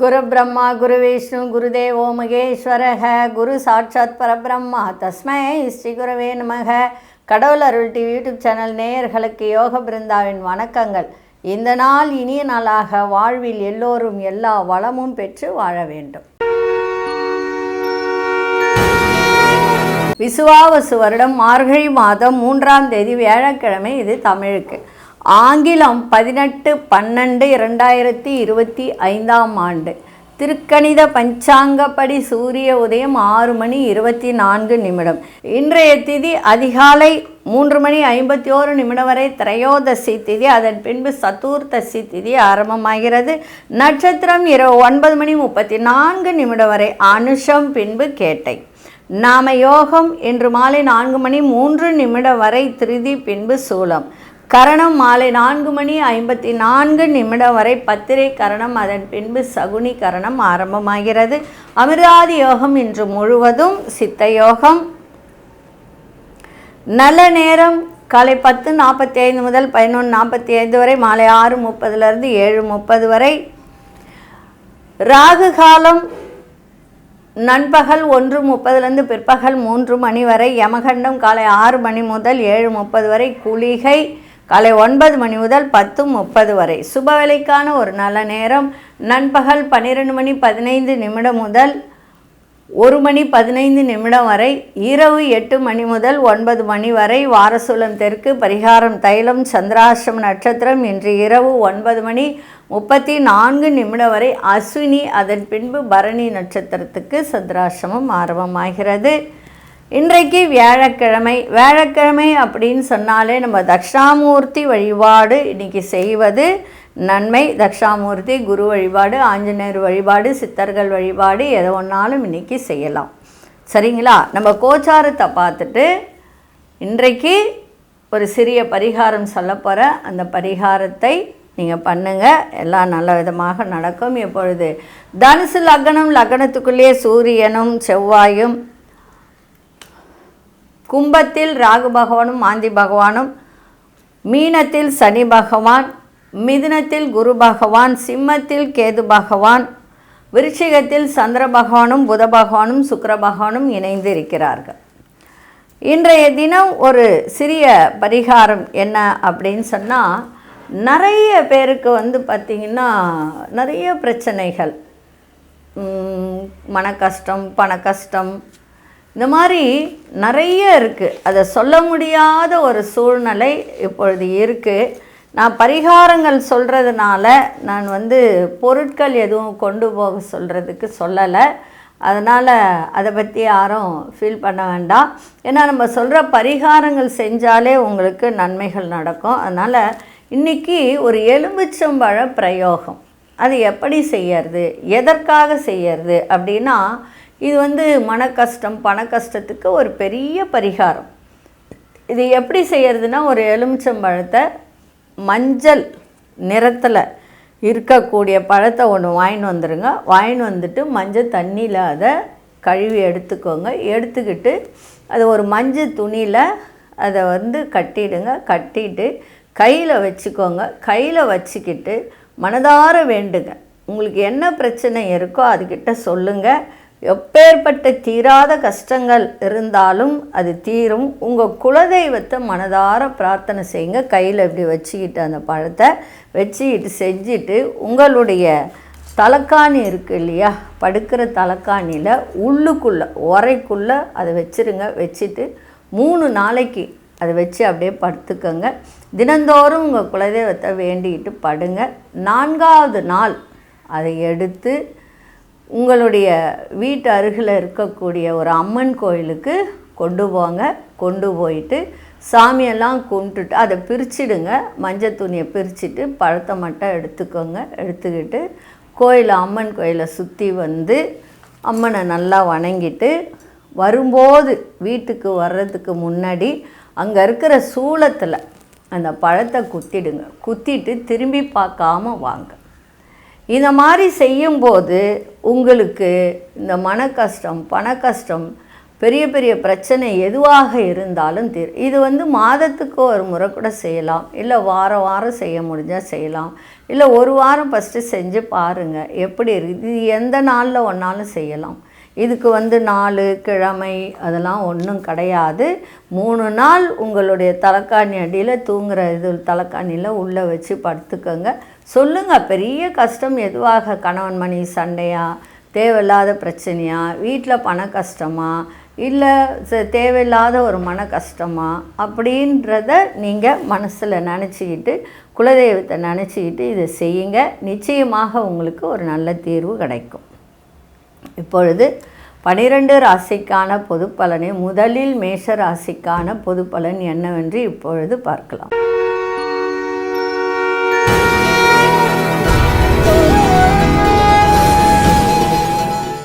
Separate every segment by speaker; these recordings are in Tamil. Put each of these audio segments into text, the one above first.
Speaker 1: குரு பிரம்மா குரு விஷ்ணு குருதேவோ மகேஸ்வரக குரு சாட்சாத் பரபிரம்மா தஸ்மை ஸ்ரீ குருவே நமக. கடவுள் அருள் டிவி யூடியூப் சேனல் நேயர்களுக்கு யோக பிருந்தாவின் வணக்கங்கள். இந்த நாள் இனிய நாளாக வாழ்வில் எல்லோரும் எல்லா வளமும் பெற்று வாழ வேண்டும். விசுவாவசு வருடம் மார்கழி மாதம் 3ஆம் தேதி வியாழக்கிழமை. இது தமிழுக்கு. ஆங்கிலம் 18/12/2025 ஆண்டு. திருக்கணித பஞ்சாங்கப்படி சூரிய உதயம் 6:24. இன்றைய திதி அதிகாலை 3:51 வரை திரையோதசி திதி, அதன் பின்பு சதுர்த்தசி திதி ஆரம்பமாகிறது. நட்சத்திரம் இரவு 9:34 வரை அனுஷம், பின்பு கேட்டை. நாம யோகம் இன்று மாலை 4:03 வரை திருதி, பின்பு சூலம். கரணம் மாலை 4:54 வரை பத்திரை கரணம், அதன் பின்பு சகுனி கரணம் ஆரம்பமாகிறது. அமிர்தாதி யோகம் இன்று முழுவதும் சித்த யோகம். நல்ல நேரம் காலை 10:45 முதல் 11:45 வரை, மாலை 6:30 7:30 வரை. ராகு காலம் நண்பகல் 1:30 பிற்பகல் 3 மணி வரை. யமகண்டம் காலை 6 மணி முதல் 7:30 வரை. குளிகை காலை 9 மணி முதல் 10:30 வரை. சுபவேளைக்கான ஒரு நல்ல நேரம் நண்பகல் 12:15 முதல் 1:15 வரை. இரவு 8 மணி முதல் 9 மணி வரை. வாரசூலம் தெற்கு. பரிகாரம் தைலம். சந்திராஷ்டம நட்சத்திரம் இன்று இரவு 9:34 வரை அஸ்வினி, அதன் பின்பு பரணி நட்சத்திரத்துக்கு சந்திராஷ்டமம் ஆரம்பமாகிறது. இன்றைக்கு வியாழக்கிழமை. வியாழக்கிழமை அப்படின்னு சொன்னாலே நம்ம தட்சிணாமூர்த்தி வழிபாடு இன்றைக்கி செய்வது நன்மை. தட்சிணாமூர்த்தி, குரு வழிபாடு, ஆஞ்சநேயர் வழிபாடு, சித்தர்கள் வழிபாடு எதை ஒன்றாலும் இன்றைக்கி செய்யலாம். சரிங்களா? நம்ம கோச்சாரத்தை பார்த்துட்டு இன்றைக்கு ஒரு சிறிய பரிகாரம் சொல்ல போகிறேன். அந்த பரிகாரத்தை நீங்கள் பண்ணுங்கள், எல்லாம் நல்ல விதமாக நடக்கும். இப்பொழுது தனுசு லக்னம், லக்னத்துக்குள்ளேயே சூரியனும் செவ்வாயும், கும்பத்தில் ராகு பகவானும் மாந்தி பகவானும், மீனத்தில் சனி பகவான், மிதுனத்தில் குரு பகவான், சிம்மத்தில் கேது பகவான், விருச்சிகத்தில் சந்திர பகவானும் புத பகவானும் சுக்கிர பகவானும் இணைந்து இருக்கிறார்கள். இன்றைய தினம் ஒரு சிறிய பரிகாரம் என்ன அப்படின்னு சொன்னால், நிறைய பேருக்கு பார்த்திங்கன்னா நிறைய பிரச்சனைகள், மன கஷ்டம், பண கஷ்டம், இந்த மாதிரி நிறைய இருக்குது. அதை சொல்ல முடியாத ஒரு சூழ்நிலை இப்பொழுது இருக்குது. நான் பரிகாரங்கள் சொல்கிறதுனால நான் பொருட்கள் எதுவும் கொண்டு போக சொல்கிறதுக்கு சொல்லலை. அதனால் அதை பற்றி யாரும் ஃபீல் பண்ண வேண்டாம். ஏன்னா நம்ம சொல்கிற பரிகாரங்கள் செஞ்சாலே உங்களுக்கு நன்மைகள் நடக்கும். அதனால் இன்றைக்கி ஒரு எலுமிச்சம்பழ பிரயோகம், அது எப்படி செய்யறது, எதற்காக செய்யறது அப்படின்னா, இது மன கஷ்டம், பண கஷ்டத்துக்கு ஒரு பெரிய பரிகாரம். இது எப்படி செய்யறதுன்னா, ஒரு எலுமிச்சம்பழத்தை மஞ்சள் நிறத்தில் இருக்கக்கூடிய பழத்தை ஒன்று வாங்கின்னு வந்துடுங்க. வாங்கின்னு வந்துட்டு மஞ்சள் தண்ணியில் அதை கழுவி எடுத்துக்கோங்க. எடுத்துக்கிட்டு அதை ஒரு மஞ்சள் துணியில் அதை கட்டிடுங்க. கட்டிட்டு கையில் வச்சுக்கோங்க. கையில் வச்சுக்கிட்டு மனதார வேண்டுங்க. உங்களுக்கு என்ன பிரச்சனை இருக்கோ அதுக்கிட்ட சொல்லுங்கள். எப்பேற்பட்ட தீராத கஷ்டங்கள் இருந்தாலும் அது தீரும். உங்கள் குலதெய்வத்தை மனதார பிரார்த்தனை செய்யுங்க. கையில் இப்படி வச்சுக்கிட்டு அந்த பழத்தை வச்சுக்கிட்டு செஞ்சுட்டு உங்களுடைய தலைக்காணி இருக்குது இல்லையா, படுக்கிற தலைக்காணியில் உள்ளுக்குள்ளே உரைக்குள்ளே அதை வச்சுருங்க. வச்சுட்டு 3 நாளைக்கு அதை வச்சு அப்படியே படுத்துக்கோங்க. தினந்தோறும் உங்கள் குலதெய்வத்தை வேண்டிக்கிட்டு படுங்க. 4ஆவது நாள் அதை எடுத்து உங்களுடைய வீட்டு அருகில் இருக்கக்கூடிய ஒரு அம்மன் கோயிலுக்கு கொண்டு போங்க. கொண்டு போயிட்டு சாமியெல்லாம் கும்பிட்டுட்டு அதை பிரிச்சுடுங்க. மஞ்சள் துணியை பிரிச்சுட்டு பழத்தை மட்டும் எடுத்துக்கோங்க. எடுத்துக்கிட்டு அம்மன் கோயிலை சுற்றி அம்மனை நல்லா வணங்கிட்டு வரும்போது வீட்டுக்கு வர்றதுக்கு முன்னாடி அங்கே இருக்கிற சூளத்தில் அந்த பழத்தை குத்திடுங்க. குத்திட்டு திரும்பி பார்க்காம வாங்க. இந்த மாதிரி செய்யும்போது உங்களுக்கு இந்த மன கஷ்டம், பண கஷ்டம், பெரிய பெரிய பிரச்சனை எதுவாக இருந்தாலும் இது மாதத்துக்கு ஒரு முறை கூட செய்யலாம். இல்லை வாரம் வாரம் செய்ய முடிஞ்சால் செய்யலாம். இல்லை ஒரு வாரம் ஃபஸ்ட்டு செஞ்சு பாருங்கள் எப்படி இருக்குது. இது எந்த நாளில் ஒன்றாலும் செய்யலாம். இதுக்கு நாள் கிழமை அதெல்லாம் ஒன்றும் கிடையாது. 3 நாள் உங்களுடைய தலைக்காணி அடியில் தூங்குகிற தலைக்காணியில் உள்ளே வச்சு படுத்துக்கோங்க. சொல்லுங்கள், பெரிய கஷ்டம் எதுவாக, கணவன் மனைவி சண்டையா, தேவையில்லாத பிரச்சனையா, வீட்டில் பண கஷ்டமா, இல்லை தேவையில்லாத ஒரு மன கஷ்டமா அப்படின்றத நீங்கள் மனசில் நினச்சிக்கிட்டு குலதெய்வத்தை நினச்சிக்கிட்டு இதை செய்யுங்க. நிச்சயமாக உங்களுக்கு ஒரு நல்ல தீர்வு கிடைக்கும். இப்பொழுது 12 ராசிக்கான பொது பலனை முதலில் மேஷ ராசிக்கான பொது பலன் என்னவென்று இப்பொழுது பார்க்கலாம்.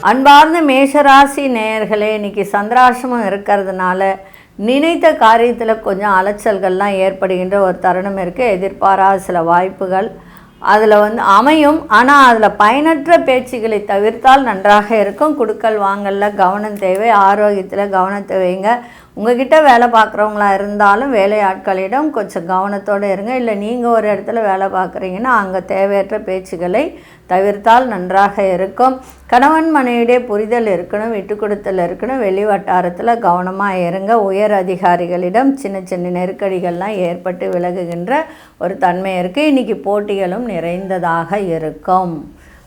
Speaker 1: அன்பார்ந்த மேஷராசி நேயர்களே, இன்றைக்கி சந்திராசிரமம் இருக்கிறதுனால நினைத்த காரியத்தில் கொஞ்சம் அலைச்சல்கள்லாம் ஏற்படுகின்ற ஒரு தருணம் இருக்குது. எதிர்பாராத சில வாய்ப்புகள் அதில் அமையும். ஆனால் அதில் பயனற்ற பேச்சுகளை தவிர்த்தால் நன்றாக இருக்கும். கொடுக்கல் வாங்கலில் கவனம் தேவை. ஆரோக்கியத்தில் கவனத்தை வைங்க. உங்கள்கிட்ட வேலை பார்க்குறவங்களா இருந்தாலும் வேலையாட்களிடம் கொஞ்சம் கவனத்தோடு இருங்க. இல்லை நீங்கள் ஒரு இடத்துல வேலை பார்க்குறீங்கன்னா அங்கே தேவையற்ற பேச்சுகளை தவிர்த்தால் நன்றாக இருக்கும். கணவன் மனைவியுடைய புரிதல் இருக்கணும், விட்டு கொடுத்தல் இருக்கணும். வெளி வட்டாரத்தில் கவனமாக இருங்க. உயர் அதிகாரிகளிடம் சின்ன சின்ன நெருக்கடிகள்லாம் ஏற்பட்டு விலகுகின்ற ஒரு தன்மை இருக்குது. இன்றைக்கி போட்டிகளும் நிறைந்ததாக இருக்கும்.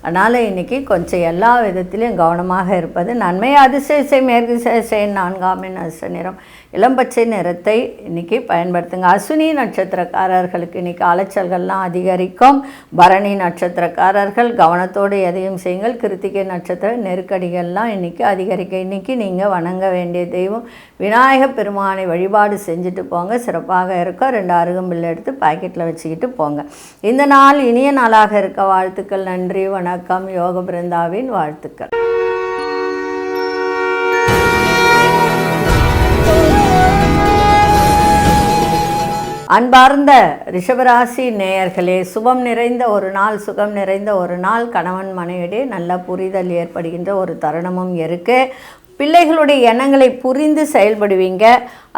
Speaker 1: அதனால் இன்றைக்கி கொஞ்சம் எல்லா விதத்திலையும் கவனமாக இருப்பது நன்மை. அதிசய மேற்கு திசை 4ஆம் எண் அதிர்ஷ்ட நிறம் இளம்பச்சை நிறத்தை இன்றைக்கி பயன்படுத்துங்க. அஸ்வினி நட்சத்திரக்காரர்களுக்கு இன்றைக்கி அலைச்சல்கள்லாம் அதிகரிக்கும். பரணி நட்சத்திரக்காரர்கள் கவனத்தோடு எதையும் செய்யுங்கள். கிருத்திகை நட்சத்திர நெருக்கடிகள்லாம் இன்றைக்கி அதிகரிக்க. இன்றைக்கி நீங்கள் வணங்க வேண்டிய தெய்வம் விநாயகப் பெருமானை வழிபாடு செஞ்சுட்டு போங்க, சிறப்பாக இருக்கும். 2 அருகம்பில் எடுத்து பாக்கெட்டில் வச்சுக்கிட்டு போங்க. இந்த நாள் இனிய நாளாக இருக்க வாழ்த்துக்கள். நன்றி, வணக்கம். யோக பிருந்தாவின் வாழ்த்துக்கள். அன்பார்ந்த ரிஷபராசி நேயர்களே, சுபம் நிறைந்த ஒரு நாள், சுகம் நிறைந்த ஒரு நாள். கணவன் மனைவியிடையே நல்ல புரிதல் ஏற்படுகின்ற ஒரு தருணமும் இருக்குது. பிள்ளைகளுடைய எண்ணங்களை புரிந்து செயல்படுவீங்க.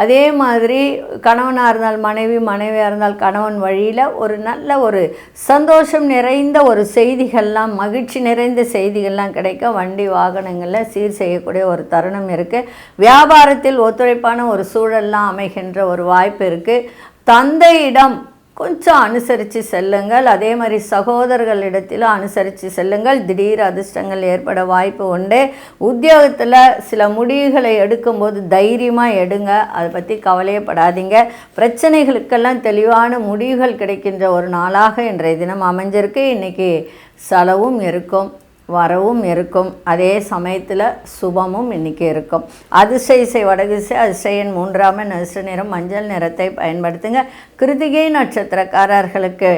Speaker 1: அதே மாதிரி கணவனாக இருந்தால் மனைவி, மனைவியாக இருந்தால் கணவன் வழியில் ஒரு நல்ல ஒரு சந்தோஷம் நிறைந்த ஒரு செய்திகள்லாம், மகிழ்ச்சி நிறைந்த செய்திகள்லாம் கிடைக்க. வண்டி வாகனங்களில் சீர் செய்யக்கூடிய ஒரு தருணம் இருக்குது. வியாபாரத்தில் ஒத்துழைப்பான ஒரு சூழல்லாம் அமைகின்ற ஒரு வாய்ப்பு இருக்குது. தந்தையிடம் கொஞ்சம் அனுசரித்து செல்லுங்கள். அதே மாதிரி சகோதரர்களிடத்திலும் அனுசரித்து செல்லுங்கள். திடீர் அதிர்ஷ்டங்கள் ஏற்பட வாய்ப்பு உண்டு. உத்தியோகத்தில் சில முடிவுகளை எடுக்கும்போது தைரியமாக எடுங்க. அதை பற்றி கவலையப்படாதீங்க. பிரச்சனைகளுக்கெல்லாம் தெளிவான முடிவுகள் கிடைக்கின்ற ஒரு நாளாக இன்றைய தினம் அமைஞ்சிருக்கு. இன்றைக்கி செலவும் இருக்கும், வரவும் இருக்கும். அதே சமயத்தில் சுபமும் இன்றைக்கி இருக்கும். அதிசய வடதிசை அதிசயன் 3ஆம் எண் அதிர்ஷ்ட நிறம் மஞ்சள் நிறத்தை பயன்படுத்துங்க. கிருத்திகை நட்சத்திரக்காரர்களுக்கு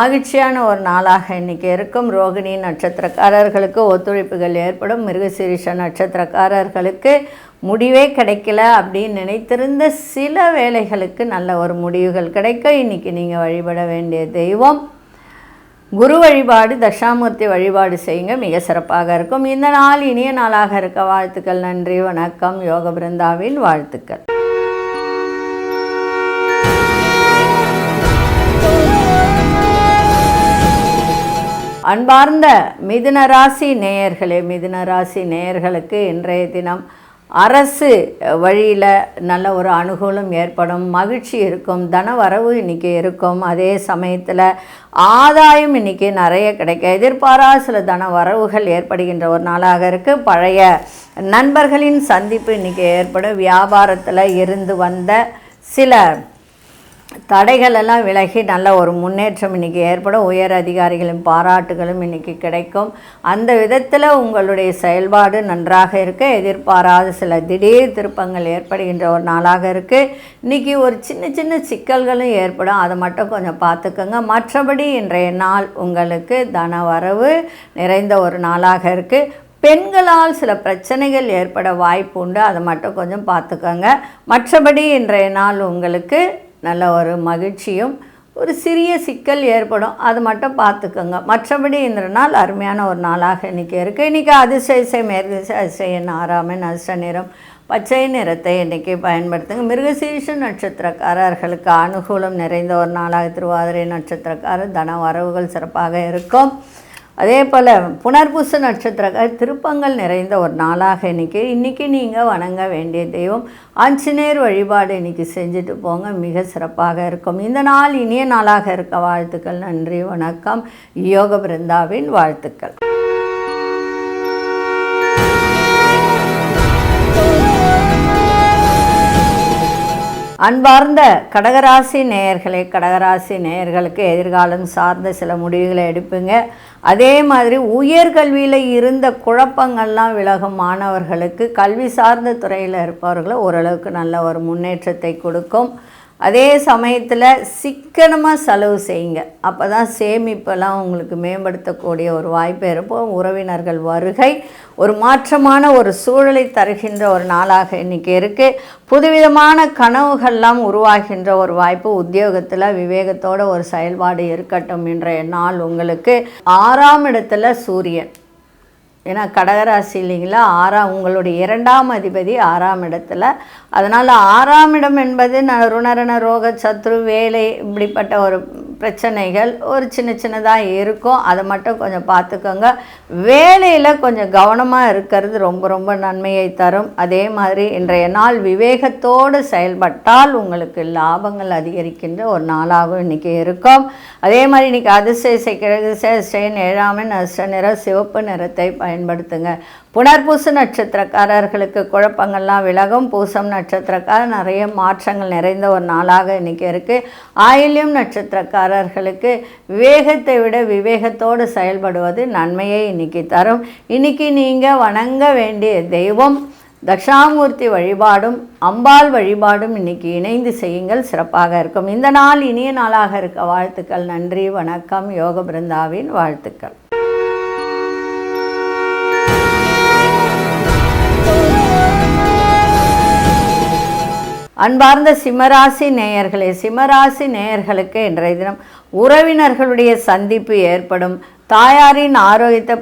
Speaker 1: மகிழ்ச்சியான ஒரு நாளாக இன்றைக்கி இருக்கும். ரோகிணி நட்சத்திரக்காரர்களுக்கு ஒத்துழைப்புகள் ஏற்படும். மிருகசீரிஷ நட்சத்திரக்காரர்களுக்கு முடிவே கிடைக்கல அப்படின்னு நினைத்திருந்த சில வேலைகளுக்கு நல்ல ஒரு முடிவுகள் கிடைக்க. இன்றைக்கி நீங்கள் வழிபட வேண்டிய தெய்வம் குரு வழிபாடு, தட்சாமூர்த்தி வழிபாடு செய்யுங்க, மிக சிறப்பாக இருக்கும். இந்த நாள் இனிய நாளாக இருக்க வாழ்த்துக்கள். நன்றி, வணக்கம். யோக பிருந்தாவின் வாழ்த்துக்கள். அன்பார்ந்த மிதுன ராசி நேயர்களே, மிதுன ராசி நேயர்களுக்கு இன்றைய தினம் அரசு வழியில் நல்ல ஒரு அனுகூலம் ஏற்படும். மகிழ்ச்சி இருக்கும். தன வரவு இன்றைக்கி இருக்கும். அதே சமயத்தில் ஆதாயம் இன்றைக்கி நிறைய கிடைக்க. எதிர்பாராத சில தன வரவுகள் ஏற்படுகின்ற ஒரு நாளாக இருக்குது. பழைய நண்பர்களின் சந்திப்பு இன்றைக்கி ஏற்படும். வியாபாரத்தில் இருந்து வந்த சில தடைகளெல்லாம் விலகி நல்ல ஒரு முன்னேற்றம் இன்றைக்கி ஏற்படும். உயர் அதிகாரிகளின் பாராட்டுகளும் இன்றைக்கி கிடைக்கும். அந்த விதத்தில் உங்களுடைய செயல்பாடு நன்றாக இருக்க. எதிர்பாராத சில திடீர் திருப்பங்கள் ஏற்படுகின்ற ஒரு நாளாக இருக்குது. இன்றைக்கி ஒரு சின்ன சின்ன சிக்கல்களும் ஏற்படும். அதை மட்டும் கொஞ்சம் பார்த்துக்கோங்க. மற்றபடி இன்றைய நாள் உங்களுக்கு தன வரவு நிறைந்த ஒரு நாளாக இருக்குது. பெண்களால் சில பிரச்சனைகள் ஏற்பட வாய்ப்பு உண்டு. அதை மட்டும் கொஞ்சம் பார்த்துக்கோங்க. மற்றபடி இன்றைய நாள் உங்களுக்கு நல்ல ஒரு மகிழ்ச்சியும் ஒரு சிறிய சிக்கல் ஏற்படும். அது மட்டும் பார்த்துக்கோங்க. மற்றபடி இந்த நாள் அருமையான ஒரு நாளாக இன்றைக்கி இருக்குது. இன்றைக்கி அதிசய மேற்கு திசை அதிசயன் 6ஆம் எண் அதிர்ஷ்ட நிறம் பச்சை நிறத்தை இன்றைக்கி பயன்படுத்துங்க. மிருகசீரிஷ நட்சத்திரக்காரர்களுக்கு அனுகூலம் நிறைந்த ஒரு நாளாக, திருவாதிரை நட்சத்திரக்காரர் தன வரவுகள் சிறப்பாக இருக்கும். அதே போல் புனர்பூச நட்சத்திரக்காரர் திருப்பங்கள் நிறைந்த ஒரு நாளாக இன்றைக்கி நீங்கள் வணங்க வேண்டிய தெய்வம் ஆஞ்சநேயர் வழிபாடு இன்றைக்கி செஞ்சுட்டு போங்க, மிக சிறப்பாக இருக்கும். இந்த நாள் இனிய நாளாக இருக்க வாழ்த்துக்கள். நன்றி, வணக்கம். யோக பிருந்தாவின் வாழ்த்துக்கள். அன்பார்ந்த கடகராசி நேயர்களே, கடகராசி நேயர்களுக்கு எதிர்காலம் சார்ந்த சில முடிவுகளை எடுப்பீங்க. அதே மாதிரி உயர்கல்வியில் இருந்த குழப்பங்கள்லாம் விலகும். மாணவர்களுக்கு கல்வி சார்ந்த துறையில் இருப்பவர்களை ஓரளவுக்கு நல்ல ஒரு முன்னேற்றத்தை கொடுக்கும். அதே சமயத்தில் சிக்கனமாக செலவு செய்யுங்க, அப்போ தான் சேமிப்பெல்லாம் உங்களுக்கு மேம்படுத்தக்கூடிய ஒரு வாய்ப்பு இருப்போம். உறவினர்கள் வருகை ஒரு மாற்றமான ஒரு சூழலை தருகின்ற ஒரு நாளாக இன்றைக்கி இருக்குது. புதுவிதமான கனவுகள்லாம் உருவாகின்ற ஒரு வாய்ப்பு. உத்தியோகத்தில் விவேகத்தோட ஒரு செயல்பாடு இருக்கட்டும். இன்றைய நாள் உங்களுக்கு 6ஆம் இடத்துல சூரியன், ஏன்னா கடகராசி இல்லைங்களா, உங்களுடைய 2ஆம் அதிபதி 6ஆம் இடத்துல. அதனால் 6ஆம் இடம் என்பது ருணரண ரோக சத்ரு வேலை இப்படிப்பட்ட ஒரு பிரச்சனைகள் ஒரு சின்னதாக இருக்கும். அதை மட்டும் கொஞ்சம் பார்த்துக்கோங்க. வேலையில் கொஞ்சம் கவனமாக இருக்கிறது ரொம்ப நன்மையை தரும். அதே மாதிரி இன்றைய நாள் விவேகத்தோடு செயல்பட்டால் உங்களுக்கு லாபங்கள் அதிகரிக்கின்ற ஒரு நாளாகவும் இன்றைக்கி இருக்கும். அதே மாதிரி இன்றைக்கி அதிசய கிழக்கு 7ஆம் நஷ்ட நிறம் சிவப்பு நிறத்தை பயன்படுத்துங்க. புனர்பூச நட்சத்திரக்காரர்களுக்கு குழப்பங்கள்லாம் விலகும். பூசம் நட்சத்திரக்காரர் நிறைய மாற்றங்கள் நிறைந்த ஒரு நாளாக இன்றைக்கி இருக்குது. ஆயில்யம் நட்சத்திரக்காரர்களுக்கு விவேகத்தை விட விவேகத்தோடு செயல்படுவது நன்மையை இன்றைக்கி தரும். இன்றைக்கி நீங்கள் வணங்க வேண்டிய தெய்வம் தட்சிணாமூர்த்தி வழிபாடும் அம்பாள் வழிபாடும் இன்றைக்கி இணைந்து செய்யுங்கள், சிறப்பாக இருக்கும். இந்த நாள் இனிய நாளாக இருக்க வாழ்த்துக்கள். நன்றி, வணக்கம். யோக பிருந்தாவின் வாழ்த்துக்கள். அன்பார்ந்த சிம்மராசி நேயர்களே, சிம்மராசி நேயர்களுக்கு இன்றைய தினம் உறவினர்களுடைய சந்திப்பு ஏற்படும். தாயாரின் ஆரோக்கியத்தை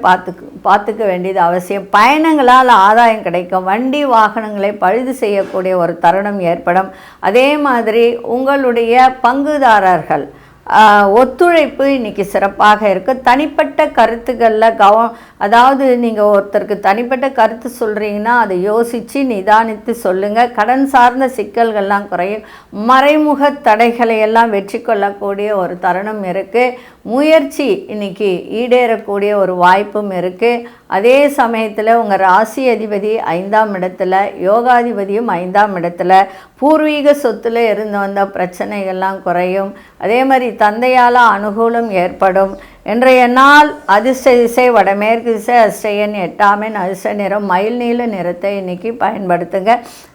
Speaker 1: பார்த்துக்க வேண்டியது அவசியம். பயணங்களால் ஆதாயம் கிடைக்கும். வண்டி வாகனங்களை பழுது செய்யக்கூடிய ஒரு தருணம் ஏற்படும். அதே மாதிரி உங்களுடைய பங்குதாரர்கள் ஒத்துழைப்பு இன்றைக்கி சிறப்பாக இருக்குது. தனிப்பட்ட கருத்துக்களில் அதாவது நீங்கள் ஒருத்தருக்கு தனிப்பட்ட கருத்து சொல்கிறீங்கன்னா அதை யோசித்து நிதானித்து சொல்லுங்கள். கடன் சார்ந்த சிக்கல்கள்லாம் குறையும். மறைமுக தடைகளை எல்லாம் வெற்றி கொள்ளக்கூடிய ஒரு தருணம் இருக்குது. முயற்சி இன்றைக்கி ஈடேறக்கூடிய ஒரு வாய்ப்பும் இருக்குது. அதே சமயத்தில் உங்கள் ராசி அதிபதி 5ஆம் இடத்துல, யோகாதிபதியும் 5ஆம் இடத்துல. பூர்வீக சொத்தில் இருந்து வந்த பிரச்சனைகள்லாம் குறையும். அதே மாதிரி தந்தையால் அனுகூலம் ஏற்படும். இன்றைய நாள் அதிர்ஷ்ட திசை வடமேற்கு திசை, அதிர்ஷ்ட 8ஆம் அதிர்ஷ்ட நிறம் மயில் நீல நிறத்தை இன்றைக்கி பயன்படுத்துங்க.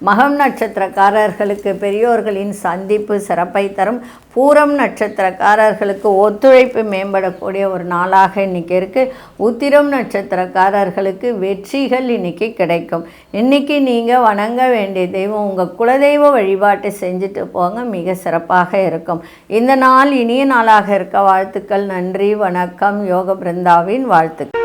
Speaker 1: மகம் நட்சத்திரக்காரர்களுக்கு பெரியோர்களின் சந்திப்பு சிறப்பை தரும். பூரம் நட்சத்திரக்காரர்களுக்கு ஒத்துழைப்பு மேம்படக்கூடிய ஒரு நாளாக இன்றைக்கி இருக்குது. உத்திரம் நட்சத்திரக்காரர்களுக்கு வெற்றிகள் இன்றைக்கி கிடைக்கும். இன்றைக்கி நீங்கள் வணங்க வேண்டிய தெய்வம் உங்கள் குலதெய்வ வழிபாட்டை செஞ்சுட்டு போங்க, மிக சிறப்பாக இருக்கும். இந்த நாள் இனிய நாளாக இருக்க வாழ்த்துக்கள். நன்றி, வணக்கம். யோக பிருந்தாவின் வாழ்த்துக்கள்.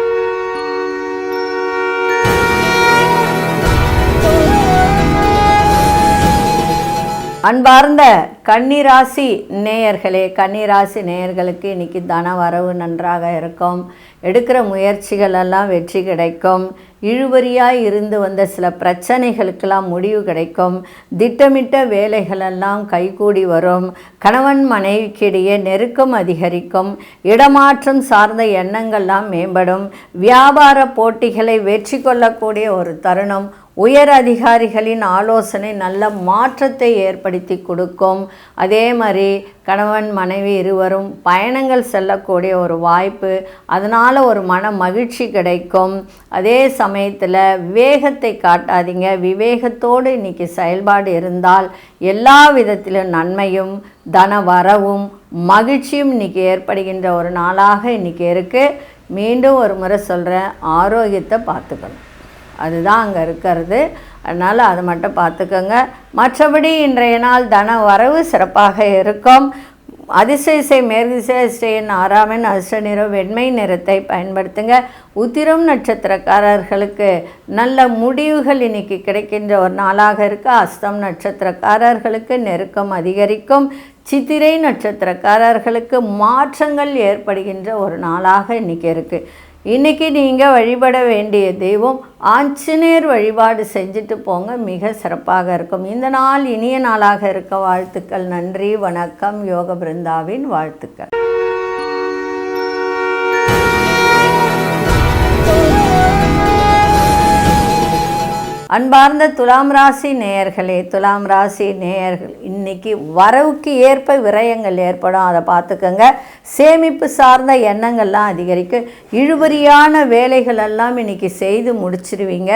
Speaker 1: அன்பார்ந்த கன்னிராசி நேயர்களே, கன்னிராசி நேயர்களுக்கு இன்றைக்கி தன வரவு நன்றாக இருக்கும். எடுக்கிற முயற்சிகளெல்லாம் வெற்றி கிடைக்கும். இழுபறியாக இருந்து வந்த சில பிரச்சனைகளுக்கெல்லாம் முடிவு கிடைக்கும். திட்டமிட்ட வேலைகளெல்லாம் கைகூடி வரும். கணவன் மனைவிக்கிடையே நெருக்கம் அதிகரிக்கும். இடமாற்றம் சார்ந்த எண்ணங்கள்லாம் மேம்படும். வியாபார போட்டிகளை வெற்றி கொள்ளக்கூடிய ஒரு தருணம். உயர் அதிகாரிகளின் ஆலோசனை நல்ல மாற்றத்தை ஏற்படுத்தி கொடுக்கும். அதே மாதிரி கணவன் மனைவி இருவரும் பயணங்கள் செல்லக்கூடிய ஒரு வாய்ப்பு, அதனால் ஒரு மன மகிழ்ச்சி கிடைக்கும். அதே சமயத்தில் விவேகத்தை காட்டாதீங்க, விவேகத்தோடு இன்றைக்கி செயல்பாடு இருந்தால் எல்லா விதத்திலும் நன்மையும் தன வரவும் மகிழ்ச்சியும் இன்றைக்கி ஏற்படுகின்ற ஒரு நாளாக இன்றைக்கி இருக்குது. மீண்டும் ஒரு முறை சொல்கிறேன், ஆரோக்கியத்தை பார்த்துக்கணும், அதுதான் அங்கே இருக்கிறது. அதனால் அதை மட்டும் பார்த்துக்கோங்க. மற்றபடி இன்றைய நாள் தன வரவு சிறப்பாக இருக்கும். அதிசய மேற்திசையின் 6ஆம் அதிர்ஷ்ட நிறம் வெண்மை நிறத்தை பயன்படுத்துங்க. உத்திரம் நட்சத்திரக்காரர்களுக்கு நல்ல முடிவுகள் இன்னைக்கு கிடைக்கின்ற ஒரு நாளாக இருக்குது. அஸ்தம் நட்சத்திரக்காரர்களுக்கு நெருக்கம் அதிகரிக்கும். சித்திரை நட்சத்திரக்காரர்களுக்கு மாற்றங்கள் ஏற்படுகின்ற ஒரு நாளாக இன்றைக்கி இருக்குது. இன்றைக்கி நீங்கள் வழிபட வேண்டிய தெய்வம் ஆஞ்சநேயர் வழிபாடு செஞ்சுட்டு போங்க, மிக சிறப்பாக இருக்கும். இந்த நாள் இனிய நாளாக இருக்க வாழ்த்துக்கள். நன்றி, வணக்கம். யோக பிருந்தாவின் வாழ்த்துக்கள். அன்பார்ந்த துலாம் ராசி நேயர்களே, துலாம் ராசி நேயர்கள் இன்னைக்கு வரவுக்கு ஏற்ப விரயங்கள் ஏற்படும், அதை பார்த்துக்கோங்க. சேமிப்பு சார்ந்த எண்ணங்கள்லாம் அதிகரிக்கும். இழுபறியான வேலைகள் எல்லாம் இன்னைக்கு செய்து முடிச்சிருவீங்க.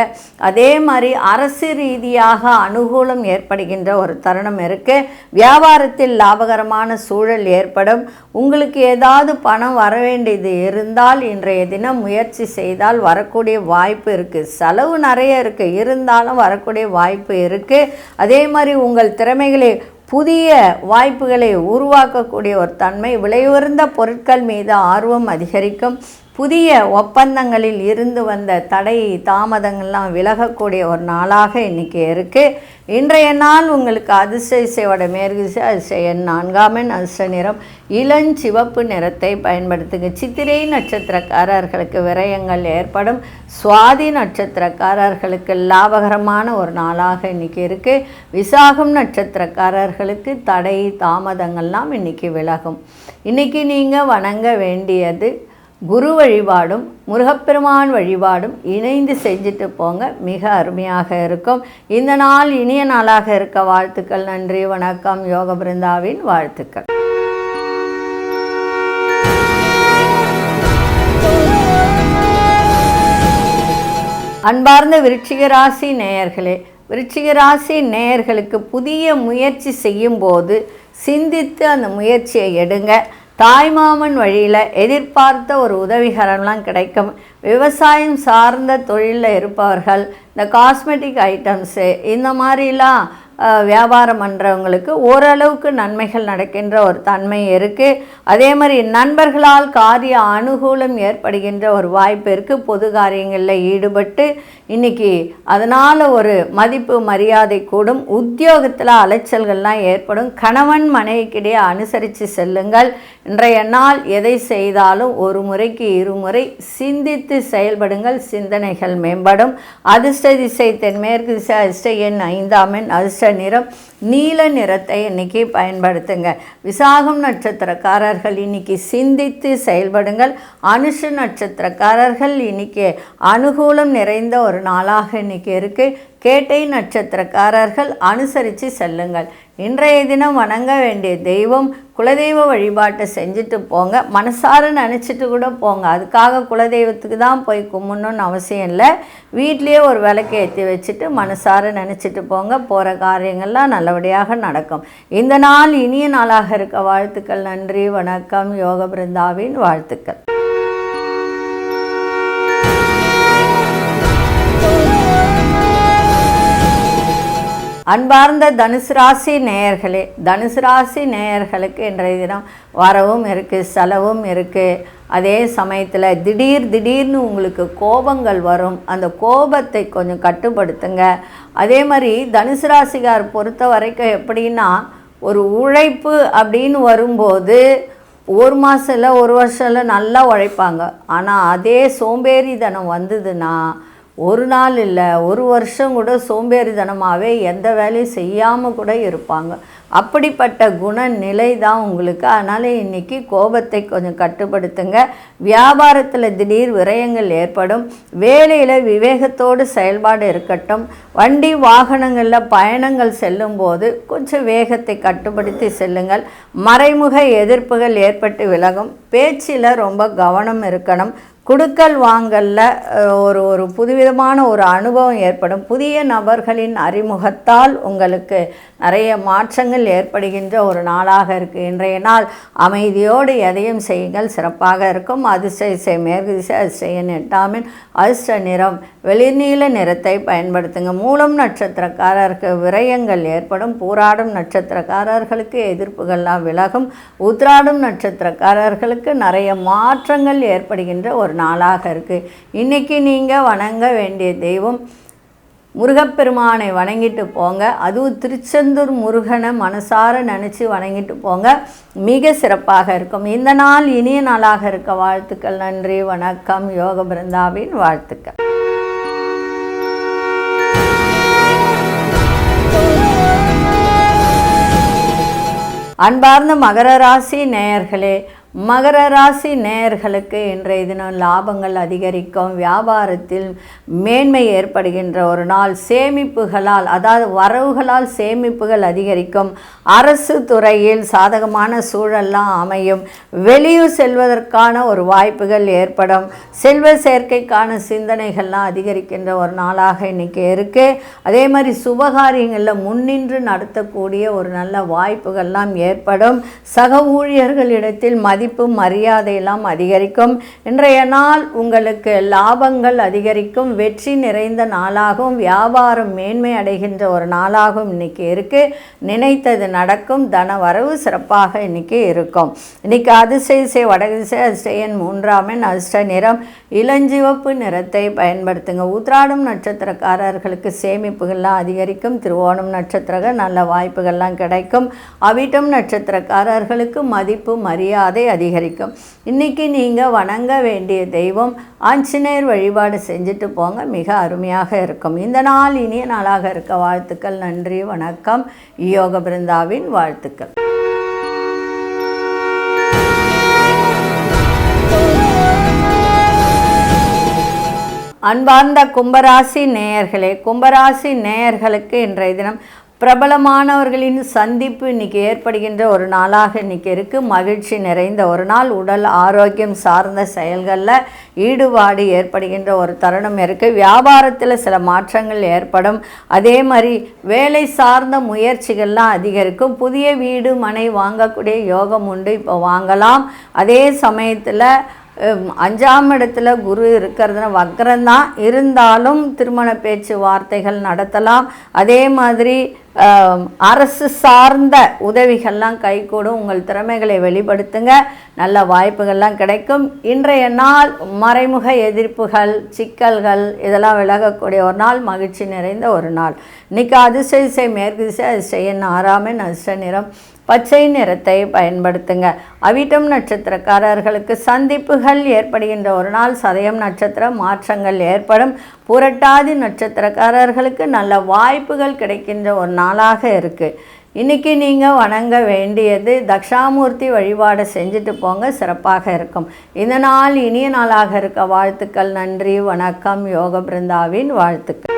Speaker 1: அதே மாதிரி அரசு ரீதியாக அனுகூலம் ஏற்படுகின்ற ஒரு தருணம் இருக்குது. வியாபாரத்தில் லாபகரமான சூழல் ஏற்படும். உங்களுக்கு ஏதாவது பணம் வர வேண்டியது இருந்தால் இன்றைய தினம் முயற்சி செய்தால் வரக்கூடிய வாய்ப்பு இருக்குது. செலவு நிறைய இருக்குது, இருந்தாலும் வரக்கூடிய வாய்ப்பு இருக்குது. அதே மாதிரி உங்கள் திறமைகளை புதிய வாய்ப்புகளை உருவாக்கக்கூடிய ஒரு தன்மை, விலையுயர்ந்த பொருட்கள் மீது ஆர்வம் அதிகரிக்கும். புதிய ஒப்பந்தங்களில் இருந்து வந்த தடை தாமதங்கள்லாம் விலகக்கூடிய ஒரு நாளாக இன்றைக்கி இருக்குது. இன்றைய நாள் உங்களுக்கு அதிசயோட மேற்கிசை அதிசயன் 4ஆம் அதிர்ஷ்ட நிறம் இளஞ்சிவப்பு நிறத்தை பயன்படுத்துங்க. சித்திரை நட்சத்திரக்காரர்களுக்கு விரயங்கள் ஏற்படும். சுவாதி நட்சத்திரக்காரர்களுக்கு லாபகரமான ஒரு நாளாக இன்றைக்கி இருக்குது. விசாகம் நட்சத்திரக்காரர்களுக்கு தடை தாமதங்கள்லாம் இன்றைக்கி விலகும். இன்றைக்கி நீங்கள் வணங்க வேண்டியது குரு வழிபாடும் முருகப்பெருமான் வழிபாடும் இணைந்து செஞ்சுட்டு போங்க, மிக அருமையாக இருக்கும். இந்த நாள் இனிய நாளாக இருக்க வாழ்த்துக்கள். நன்றி, வணக்கம். யோக பிருந்தாவின் வாழ்த்துக்கள். அன்பார்ந்த விருச்சிக ராசி நேயர்களே, விருச்சிக ராசி நேயர்களுக்கு புதிய முயற்சி செய்யும் போது சிந்தித்து அந்த முயற்சியை எடுங்க. தாய்மாமன் வழியில் எதிர்பார்த்த ஒரு உதவிகரம்லாம் கிடைக்கும். விவசாயம் சார்ந்த தொழிலில் இருப்பவர்கள், இந்த காஸ்மெட்டிக் ஐட்டம்ஸு இந்த மாதிரிலாம் வியாபாரம் பண்ணுறவங்களுக்கு ஓரளவுக்கு நன்மைகள் நடக்கின்ற ஒரு தன்மை இருக்குது. அதே மாதிரி நண்பர்களால் காரிய அனுகூலம் ஏற்படுகின்ற ஒரு வாய்ப்பு இருக்குது. பொது காரியங்களில் ஈடுபட்டு இன்றைக்கி அதனால் ஒரு மதிப்பு மரியாதை கூடும். உத்தியோகத்தில் அலைச்சல்கள்லாம் ஏற்படும். கணவன் மனைவிக்கிடையே அனுசரித்து செல்லுங்கள். இன்றைய நாள் எதை செய்தாலும் ஒரு முறைக்கு இருமுறை சிந்தித்து செயல்படுங்கள், சிந்தனைகள் மேம்படும். அதிர்ஷ்ட திசை தென்மேற்கு திசை, அதிர்ஷ்ட எண் 5ஆம் எண், அதிர்ஷ்ட நிறம் நீல நிறத்தை இன்னைக்கு பயன்படுத்துங்க. விசாகம் நட்சத்திரக்காரர்கள் இன்னைக்கு சிந்தித்து செயல்படுங்கள். அனுஷ நட்சத்திரக்காரர்கள் இன்னைக்கு அனுகூலம் நிறைந்த ஒரு நாளாக இன்னைக்கு இருக்குது. கேட்டை நட்சத்திரக்காரர்கள் அனுசரித்து செல்லுங்கள். இன்றைய தினம் வணங்க வேண்டிய தெய்வம் குலதெய்வ வழிபாட்டை செஞ்சுட்டு போங்க. மனசார நினச்சிட்டு கூட போங்க. அதுக்காக குலதெய்வத்துக்கு தான் போய் கும்பிடணுன்னு அவசியம் இல்லை. வீட்லேயே ஒரு விளக்கு ஏற்றி வச்சுட்டு மனசார நினச்சிட்டு போங்க. போகிற காரியங்கள்லாம் நல்லபடியாக நடக்கும். இந்த நாள் இனிய நாளாக இருக்க வாழ்த்துக்கள். நன்றி, வணக்கம். யோக பிருந்தாவின் வாழ்த்துக்கள். அன்பார்ந்த தனுசு ராசி நேயர்களே, தனுசு ராசி நேயர்களுக்கு இன்றைய தினம் வரவும் இருக்குது, செலவும் இருக்குது. அதே சமயத்தில் திடீர்னு உங்களுக்கு கோபங்கள் வரும். அந்த கோபத்தை கொஞ்சம் கட்டுப்படுத்துங்க. அதே மாதிரி தனுசு ராசிகார் பொறுத்த வரைக்கும் எப்படின்னா, ஒரு உழைப்பு அப்படின்னு வரும்போது ஒரு மாதம் இல்லை, ஒரு வருஷம் இல்லை, நல்லா உழைப்பாங்க. ஆனால் அதே சோம்பேறித்தனம் வந்ததுன்னா ஒரு நாள் இல்லை, ஒரு வருஷம் கூட சோம்பேறித்தனமாகவே எந்த வேலையும் செய்யாமல் கூட இருப்பாங்க. அப்படிப்பட்ட குணநிலை தான் உங்களுக்கு. அதனால் இன்றைக்கி கோபத்தை கொஞ்சம் கட்டுப்படுத்துங்க. வியாபாரத்தில் திடீர் விரயங்கள் ஏற்படும். வேலையில் விவேகத்தோடு செயல்பாடு இருக்கட்டும். வண்டி வாகனங்களில் பயணங்கள் செல்லும்போது கொஞ்சம் வேகத்தை கட்டுப்படுத்தி செல்லுங்கள். மறைமுக எதிர்ப்புகள் ஏற்பட்டு விலகும். பேச்சில் ரொம்ப கவனம் இருக்கணும். குடுக்கல் வாங்கலில் ஒரு புதுவிதமான ஒரு அனுபவம் ஏற்படும். புதிய நபர்களின் அறிமுகத்தால் உங்களுக்கு நிறைய மாற்றங்கள் ஏற்படுகின்ற ஒரு நாளாக இருக்குது. இன்றைய நாள் அமைதியோடு எதையும் செய்யுங்கள், சிறப்பாக இருக்கும். அதிர்ஷ்ட மேற்கு திசை, அதிர்ஷ்ட 8 அதிர்ஷ்ட நிறம் வெளிர்நீல நிறத்தை பயன்படுத்துங்க. மூலம் நட்சத்திரக்காரருக்கு விரயங்கள் ஏற்படும். பூராடும் நட்சத்திரக்காரர்களுக்கு எதிர்ப்புகள்லாம் விலகும். உத்திராடும் நட்சத்திரக்காரர்களுக்கு நிறைய மாற்றங்கள் ஏற்படுகின்ற ஒரு நாளாக இருக்குது. இன்றைக்கி நீங்கள் வணங்க வேண்டிய தெய்வம் முருகப்பெருமானை வணங்கிட்டு போங்க. அதுவும் திருச்செந்தூர் முருகனை மனசார நினச்சி வணங்கிட்டு போங்க, மிக சிறப்பாக இருக்கும். இந்த நாள் இனிய நாளாக இருக்க வாழ்த்துக்கள். நன்றி, வணக்கம். யோக பிருந்தாவின் வாழ்த்துக்கள். அன்பார்ந்த மகர ராசி நேயர்களே, மகர ராசி நேயர்களுக்கு இன்றைய தினம் லாபங்கள் அதிகரிக்கும். வியாபாரத்தில் மேன்மை ஏற்படுகின்ற ஒரு நாள். சேமிப்புகளால், அதாவது வரவுகளால் சேமிப்புகள் அதிகரிக்கும். அரசு துறையில் சாதகமான சூழல்லாம் அமையும். வெளியூர் செல்வதற்கான ஒரு வாய்ப்புகள் ஏற்படும். செல்வ சேர்க்கைக்கான சிந்தனைகள்லாம் அதிகரிக்கின்ற ஒரு நாளாக இன்றைக்கி இருக்குது. அதே மாதிரி சுபகாரியங்களில் முன்னின்று நடத்தக்கூடிய ஒரு நல்ல வாய்ப்புகள்லாம் ஏற்படும். சக ஊழியர்களிடத்தில் மதிப்பு மரியாதையெல்லாம் அதிகரிக்கும். இன்றைய நாள் உங்களுக்கு லாபங்கள் அதிகரிக்கும். வெற்றி நிறைந்த நாளாகவும் வியாபாரம் மேன்மை அடைகின்ற ஒரு நாளாகவும் இன்றைக்கி இருக்குது. நினைத்தது நடக்கும். தன வரவு சிறப்பாக இன்றைக்கி இருக்கும். இன்றைக்கி அதிர்ஷ்ட வடதிசை, அதிர்ஷ்ட எண் 3 அதிர்ஷ்ட நிறம் இளஞ்சிவப்பு நிறத்தை பயன்படுத்துங்க. உத்திராடம் நட்சத்திரக்காரர்களுக்கு சேமிப்புகள்லாம் அதிகரிக்கும். திருவோணம் நட்சத்திர நல்ல வாய்ப்புகள்லாம் கிடைக்கும். அவிட்டம் நட்சத்திரக்காரர்களுக்கு மதிப்பு மரியாதை அதிகரிக்கும். இன்றைக்கி நீங்கள் வணங்க வேண்டிய தெய்வம் ஆஞ்சநேயர் வழிபாடு செஞ்சுட்டு போங்க, மிக அருமையாக இருக்கும். இந்த நாள் இனிய நாளாக இருக்க வாழ்த்துக்கள். நன்றி, வணக்கம். யோக பிருந்தாவின் வாழ்த்துக்கள். அன்பார்ந்த கும்பராசி நேயர்களே, கும்பராசி நேயர்களுக்கு இன்றைய தினம் பிரபலமானவர்களின் சந்திப்பு இன்றைக்கி ஏற்படுகின்ற ஒரு நாளாக இன்றைக்கி இருக்குது. மகிழ்ச்சி நிறைந்த ஒரு நாள். உடல் ஆரோக்கியம் சார்ந்த செயல்களில் ஈடுபாடு ஏற்படுகின்ற ஒரு தருணம் இருக்குது. வியாபாரத்தில் சில மாற்றங்கள் ஏற்படும். அதே மாதிரி வேலை சார்ந்த முயற்சிகள்லாம் அதிகரிக்கும். புதிய வீடு மனை வாங்கக்கூடிய யோகம் உண்டு, இப்போ வாங்கலாம். அதே சமயத்தில் 5ஆம் இடத்துல குரு இருக்கிறதுனா வக்ரம்தான், இருந்தாலும் திருமண பேச்சு வார்த்தைகள் நடத்தலாம். அதே மாதிரி அரசு சார்ந்த உதவிகள்லாம் கைகூடும். உங்கள் திறமைகளை வெளிப்படுத்துங்க, நல்ல வாய்ப்புகள்லாம் கிடைக்கும். இன்றைய நாள் மறைமுக எதிர்ப்புகள், சிக்கல்கள் இதெல்லாம் விலகக்கூடிய ஒரு நாள். மகிழ்ச்சி நிறைந்த ஒரு நாள். இன்றைக்கி அதிர்ஷ்ட திசை மேற்கு திசை, அதிர்ஷ்ட எண் 6 அதிர்ஷ்ட நிறம் பச்சை நிறத்தை பயன்படுத்துங்க. அவிட்டம் நட்சத்திரக்காரர்களுக்கு சந்திப்புகள் ஏற்படுகின்ற ஒரு நாள். சதயம் நட்சத்திர மாற்றங்கள் ஏற்படும். புரட்டாதி நட்சத்திரக்காரர்களுக்கு நல்ல வாய்ப்புகள் கிடைக்கின்ற ஒரு நாளாக இருக்குது. இன்றைக்கி நீங்கள் வணங்க வேண்டியது தக்ஷாமூர்த்தி வழிபாடை செஞ்சுட்டு போங்க, சிறப்பாக இருக்கும். இந்த நாள் இனிய நாளாக இருக்க வாழ்த்துக்கள். நன்றி, வணக்கம். யோக பிருந்தாவின் வாழ்த்துக்கள்.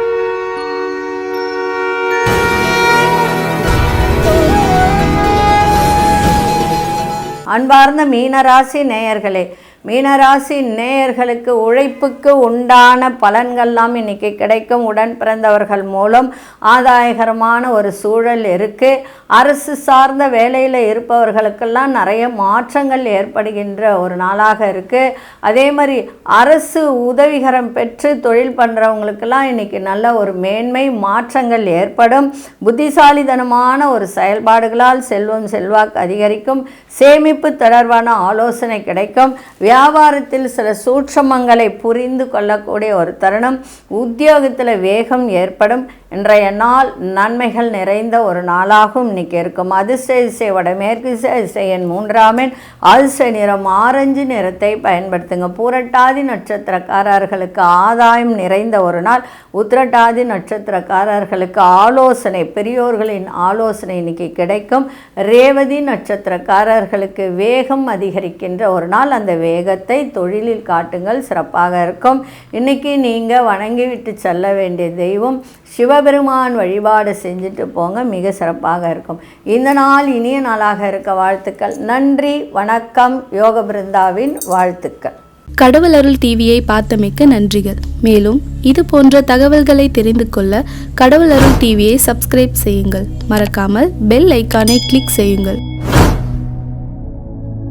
Speaker 1: அன்பார்ந்த மீனராசி நேயர்களே, மீனராசி நேயர்களுக்கு உழைப்புக்கு உண்டான பலன்கள்லாம் இன்றைக்கி கிடைக்கும். உடன் பிறந்தவர்கள் மூலம் ஆதாயகரமான ஒரு சூழல் இருக்குது. அரசு சார்ந்த வேலையில் இருப்பவர்களுக்கெல்லாம் நிறைய மாற்றங்கள் ஏற்படுகின்ற ஒரு நாளாக இருக்குது. அதே மாதிரி அரசு உதவிகரம் பெற்று தொழில் பண்ணுறவங்களுக்கெல்லாம் இன்றைக்கி நல்ல ஒரு மேன்மை மாற்றங்கள் ஏற்படும். புத்திசாலித்தனமான ஒரு செயல்பாடுகளால் செல்வம் செல்வாக்கு அதிகரிக்கும். சேமிப்பு தொடர்பான ஆலோசனை கிடைக்கும். வியாபாரத்தில் சில சூட்சமங்களை புரிந்து கொள்ளக்கூடிய ஒரு தருணம். உத்தியோகத்தில் வேகம் ஏற்படும். இன்றைய நாள் நன்மைகள் நிறைந்த ஒரு நாளாகவும் இன்றைக்கி இருக்கும். அதிர்ஷ்ட திசை வடமேற்கு திசை, அதிர்ஷ்ட எண் 3 அதிர்ஷ்ட நிறம் ஆரஞ்சு நிறத்தை பயன்படுத்துங்க. பூரட்டாதி நட்சத்திரக்காரர்களுக்கு ஆதாயம் நிறைந்த ஒரு நாள். உத்திரட்டாதி நட்சத்திரக்காரர்களுக்கு ஆலோசனை, பெரியோர்களின் ஆலோசனை இன்றைக்கி கிடைக்கும். ரேவதி நட்சத்திரக்காரர்களுக்கு வேகம் அதிகரிக்கின்ற ஒரு நாள். அந்த வேகத்தை தொழிலில் காட்டுங்கள், சிறப்பாக இருக்கும். இன்றைக்கி நீங்கள் வணங்கிவிட்டு செல்ல வேண்டிய தெய்வம் சிவபெருமான் வழிபாடு செஞ்சுட்டு போங்க, மிக சிறப்பாக இருக்கும். இந்த நாள் இனிய நாளாக இருக்க வாழ்த்துக்கள். நன்றி, வணக்கம். யோக பிருந்தாவின் வாழ்த்துக்கள்.
Speaker 2: கடவுள் அருள் டிவியை பார்த்தமைக்க நன்றிகள். மேலும் இது போன்ற தகவல்களை தெரிந்து கொள்ள கடவுள் அருள் டிவியை சப்ஸ்கிரைப் செய்யுங்கள். மறக்காமல் பெல் ஐக்கானை கிளிக் செய்யுங்கள்.